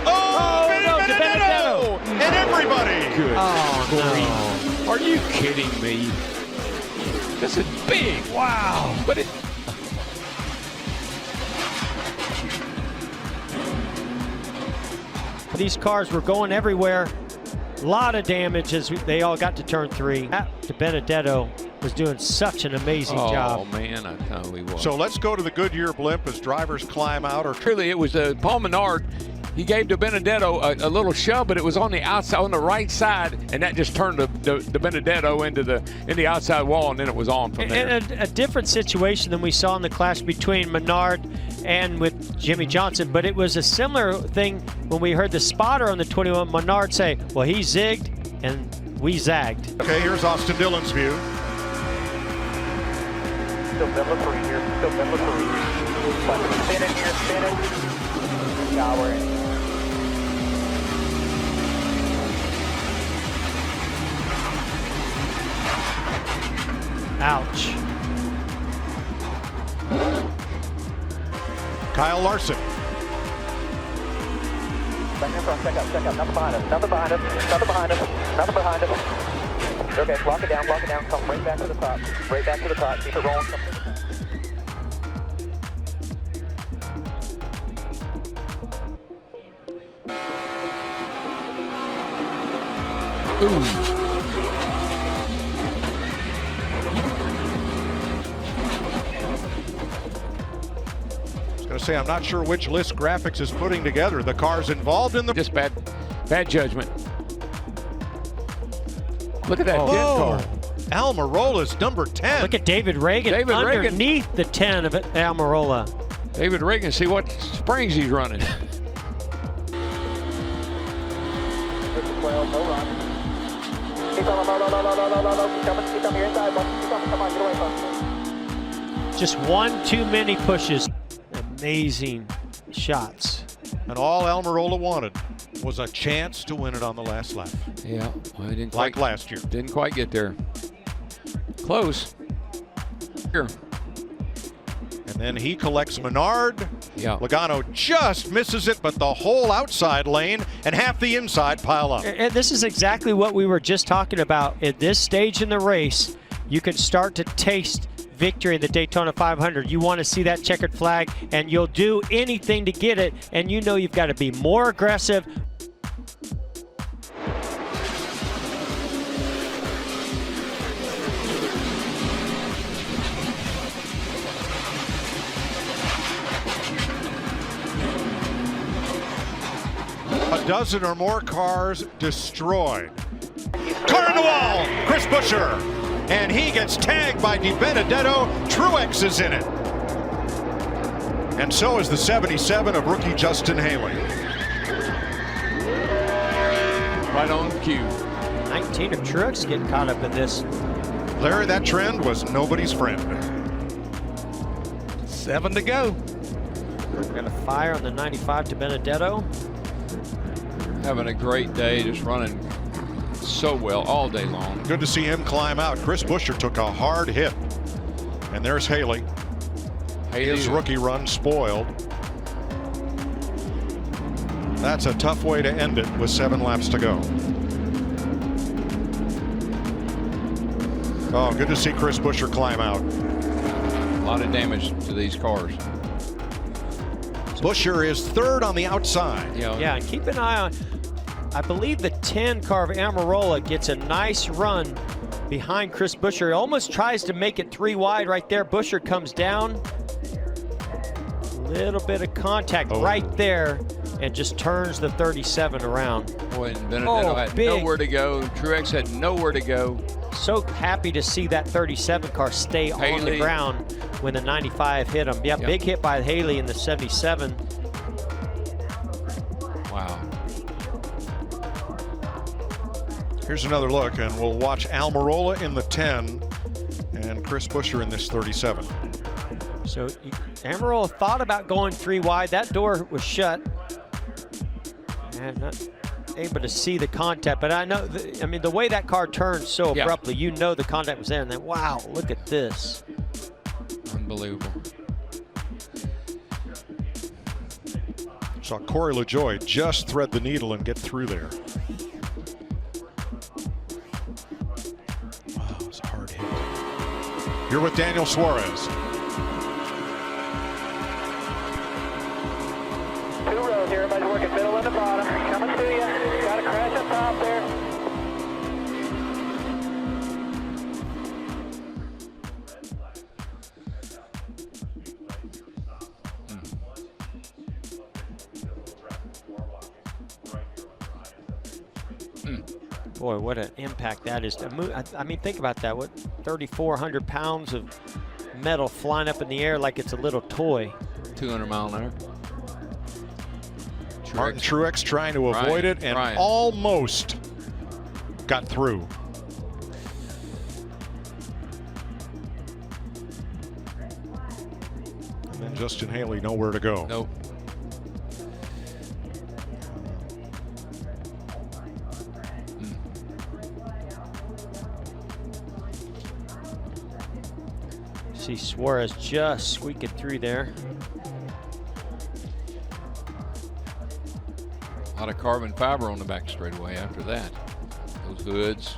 Oh, no, Benedetto! And everybody. Good. Oh, no. Are you kidding me? This is big. Wow. But it. These cars were going everywhere. A lot of damage as they all got to turn 3. Benedetto was doing such an amazing job. Oh, man, I tell you what. So let's go to the Goodyear blimp as drivers climb out. Or Really, it was Paul Menard. He gave to Benedetto a little shove, but it was on the outside, on the right side, and that just turned the Benedetto into the outside wall, and then it was on from there. And a different situation than we saw in the clash between Menard and with Jimmy Johnson, but it was a similar thing when we heard the spotter on the 21, Menard say, well, he zigged and we zagged. Okay, here's Austin Dillon's view. Still middle of 3 here, still middle of 3. Spinning here, spinning. Yeah, we're in. Ouch. Kyle Larson. Back in front, check up. Nothing behind us, nothing behind us, nothing behind us, nothing behind us. Okay, lock it down, come right back to the top. Right back to the top, keep it rolling. Ooh. I was going to say, I'm not sure which list graphics is putting together the cars involved in the... Just bad judgment. Look at that car. Almirola's number 10. Look at David Reagan underneath the 10 of Almirola. David Reagan, see what springs he's running. Just one too many pushes. Amazing shots. And all Almirola wanted was a chance to win it on the last lap. Yeah, well, I didn't like quite, last year. Didn't quite get there. Close. Here. And then he collects Menard. Yeah. Logano just misses it, but the whole outside lane and half the inside pile up. And this is exactly what we were just talking about. At this stage in the race, you can start to taste victory in the Daytona 500. You want to see that checkered flag, and you'll do anything to get it, and you know you've got to be more aggressive. A dozen or more cars destroyed. Car in the wall, Chris Buescher. And he gets tagged by DiBenedetto. Truex is in it. And so is the 77 of rookie Justin Haley. Right on cue. 19 of Truex getting caught up in this. Larry, that trend was nobody's friend. 7 to go. We're going to fire on the 95 to Benedetto. Having a great day, just running so well all day long. Good to see him climb out. Chris Buescher took a hard hit. And there's Haley. His rookie run spoiled. That's a tough way to end it with 7 laps to go. Oh, good to see Chris Buescher climb out. A lot of damage to these cars. Buescher is 3rd on the outside. Yeah, and keep an eye on, I believe the 10 car of Almirola gets a nice run behind Chris Buescher. He almost tries to make it 3 wide right there. Buescher comes down. Little bit of contact right there and just turns the 37 around. Boy, and Benedetto had nowhere to go. Truex had nowhere to go. So happy to see that 37 car stay on the ground when the 95 hit him. Yeah, big hit by Haley in the 77. Wow. Here's another look, and we'll watch Almirola in the 10 and Chris Buescher in this 37. So Almirola thought about going 3 wide. That door was shut. And not able to see the contact, but I know, I mean, the way that car turned so abruptly, you know the contact was there, and then, wow, look at this. Unbelievable. Saw Corey LaJoie just thread the needle and get through there. Wow, it was a hard hit. Here with Daniel Suarez. 2 rows here, everybody's working middle and the bottom. Coming to you. Got a crash up top there. Boy, what an impact that is. I mean, think about that. What, 3,400 pounds of metal flying up in the air like it's a little toy. 200 mile an hour. Martin Truex trying to avoid it and almost got through. And then Justin Haley nowhere to go. Nope. See Suarez just squeaking through there. A lot of carbon fiber on the back straightaway after that. Those hoods,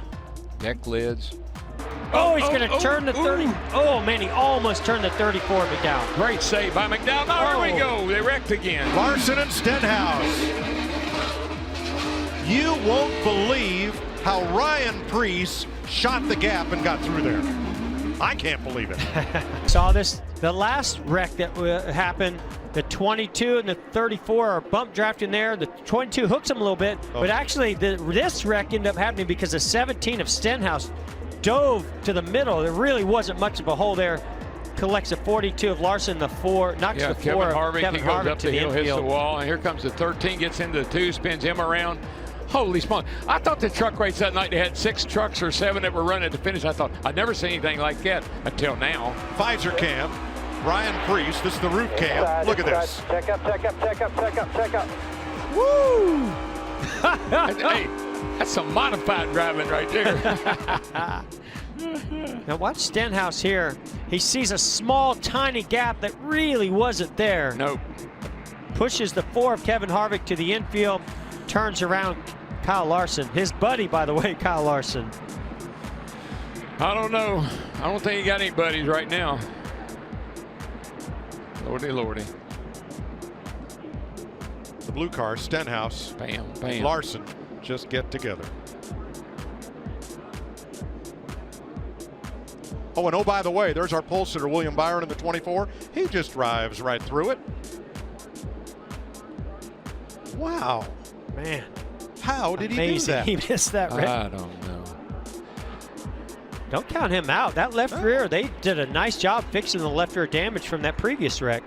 deck lids. Oh, he's going to turn the 30. Oh, man, he almost turned the 34 McDowell. Great save by McDowell. Oh, here we go. They wrecked again. Larson and Stenhouse. You won't believe how Ryan Preece shot the gap and got through there. I can't believe it. Saw this, the last wreck that happened, the 22 and the 34 are bump drafting there. The 22 hooks him a little bit, but actually this wreck ended up happening because the 17 of Stenhouse dove to the middle. There really wasn't much of a hole there. Collects the 42 of Larson, the 4, knocks the 4 Kevin Harvick, Kevin he goes Harvick up to the the hill, hits the infield. wall, and here comes the 13, gets into the 2, spins him around. Holy smokes. I thought the truck race that night, they had 6 trucks or 7 that were running at the finish. I thought, I'd never seen anything like that until now. Pfizer cam, Ryan Preece, this is the roof cam. Look at this. Check up, check up, check up, check up, check up. Woo! Hey, that's some modified driving right there. Now watch Stenhouse here. He sees a small, tiny gap that really wasn't there. Nope. Pushes the 4 of Kevin Harvick to the infield, turns around Kyle Larson. His buddy, by the way, Kyle Larson. I don't know. I don't think he got any buddies right now. Lordy, lordy. The blue car, Stenhouse, Bam, and bam. Larson just get together. Oh, and oh, by the way, there's our pole sitter, William Byron in the 24. He just drives right through it. Wow. Man. How did Amazing. he do that? He missed that wreck. I don't know. Don't count him out. That left rear, they did a nice job fixing the left rear damage from that previous wreck.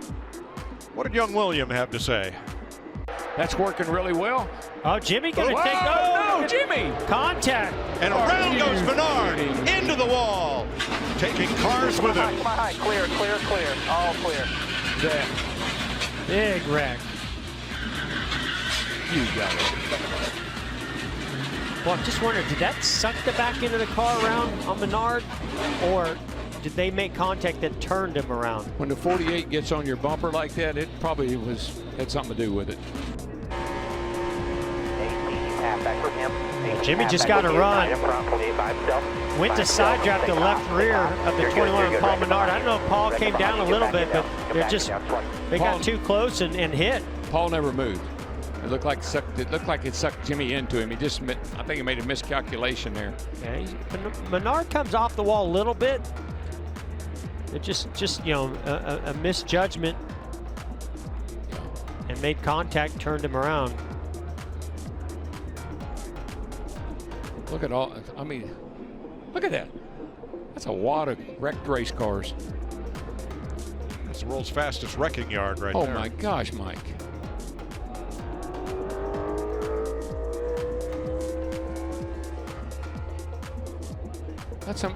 What did young William have to say? That's working really well. Oh, Jimmy gonna take, oh, no, Jimmy! Contact. And around goes Menard into the wall, taking cars with him. Come on, high, clear, clear, clear, all clear. Big wreck. You got it. Well, I'm just wondering, did that suck the back end of the car around on Menard, or did they make contact that turned him around? When the 48 gets on your bumper like that, it probably had something to do with it. Jimmy just got a run. Went to side draft the left rear of the 21 of Paul Menard. I don't know if Paul came down a little bit, but they got too close and hit. Paul never moved. It looked like it sucked Jimmy into him. I think he made a miscalculation there. Okay. Menard comes off the wall a little bit. It just you know, a misjudgment, and made contact, turned him around. Look at all, I mean, look at that. That's a wad of wrecked race cars. That's the world's fastest wrecking yard right Oh there. my gosh, Mike.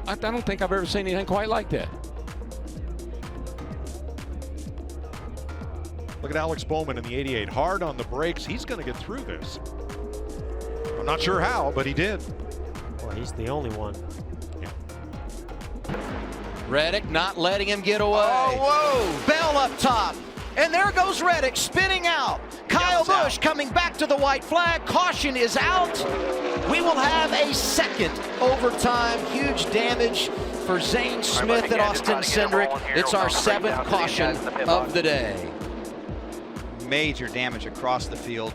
I don't think I've ever seen anything quite like that. Look at Alex Bowman in the 88. Hard on the brakes. He's going to get through this. I'm not sure how, but he did. Well, he's the only one. Reddick not letting him get away. Oh, whoa! Bell up top. And there goes Reddick spinning out. Kyle Busch coming back to the white flag. Caution is out. We will have a second overtime. Huge damage for Zane Smith and Austin Cindric. It's our 7th caution of the day. Major damage across the field.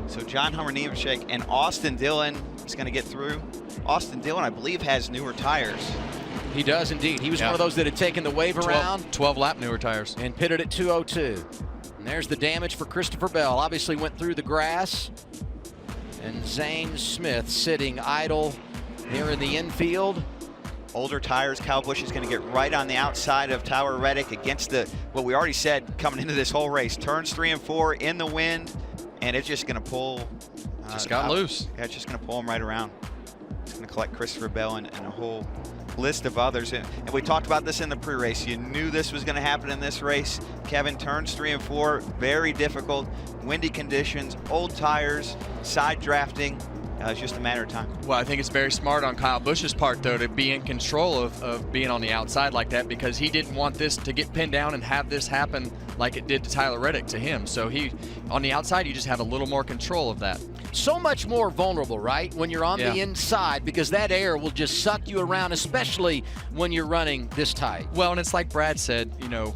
So John Hummer Nemechek and Austin Dillon is going to get through. Austin Dillon, I believe, has newer tires. He does indeed. He was one of those that had taken the wave around. 12 lap newer tires. And pitted at 202. And there's the damage for Christopher Bell. Obviously went through the grass. And Zane Smith sitting idle here in the infield. Older tires. Kyle Busch is going to get right on the outside of Tyler Reddick against what we already said coming into this whole race. Turns 3 and 4 in the wind, and it's just going to pull. Just got loose. Yeah, it's just going to pull him right around. It's going to collect Christopher Bell and a whole list of others. And we talked about this in the pre-race. You knew this was going to happen in this race. Kevin, turns 3 and 4, very difficult. Windy conditions, old tires, side drafting. It's just a matter of time. Well, I think it's very smart on Kyle Busch's part, though, to be in control of being on the outside like that, because he didn't want this to get pinned down and have this happen like it did to Tyler Reddick to him. So on the outside, you just have a little more control of that. So much more vulnerable, right, when you're on the inside, because that air will just suck you around, especially when you're running this tight. Well, and it's like Brad said, you know,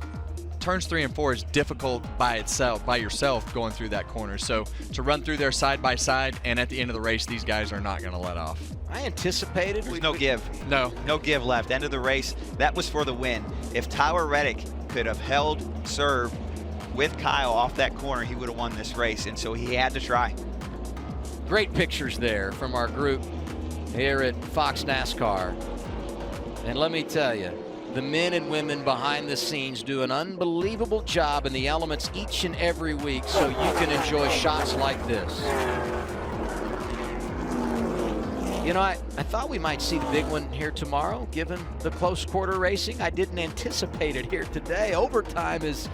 turns 3 and 4 is difficult by yourself going through that corner. So to run through there side by side, and at the end of the race, these guys are not going to let off. I anticipated. There's no give. No give left. End of the race. That was for the win. If Tyler Reddick could have held serve with Kyle off that corner, he would have won this race, and so he had to try. Great pictures there from our group here at Fox NASCAR. And let me tell you, the men and women behind the scenes do an unbelievable job in the elements each and every week, so you can enjoy shots like this. You know, I thought we might see the big one here tomorrow, given the close quarter racing. I didn't anticipate it here today. Overtime is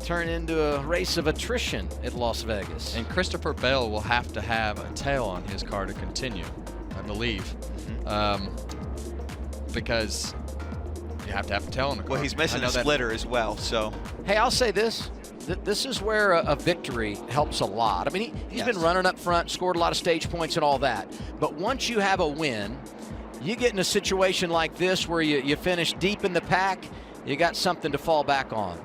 turned into a race of attrition at Las Vegas. And Christopher Bell will have to have a tail on his car to continue, I believe, because you have to have a tail on the car. Well, he's missing a splitter as well, so. Hey, I'll say this. This is where a victory helps a lot. I mean, he's been running up front, scored a lot of stage points and all that. But once you have a win, you get in a situation like this where you finish deep in the pack, you got something to fall back on.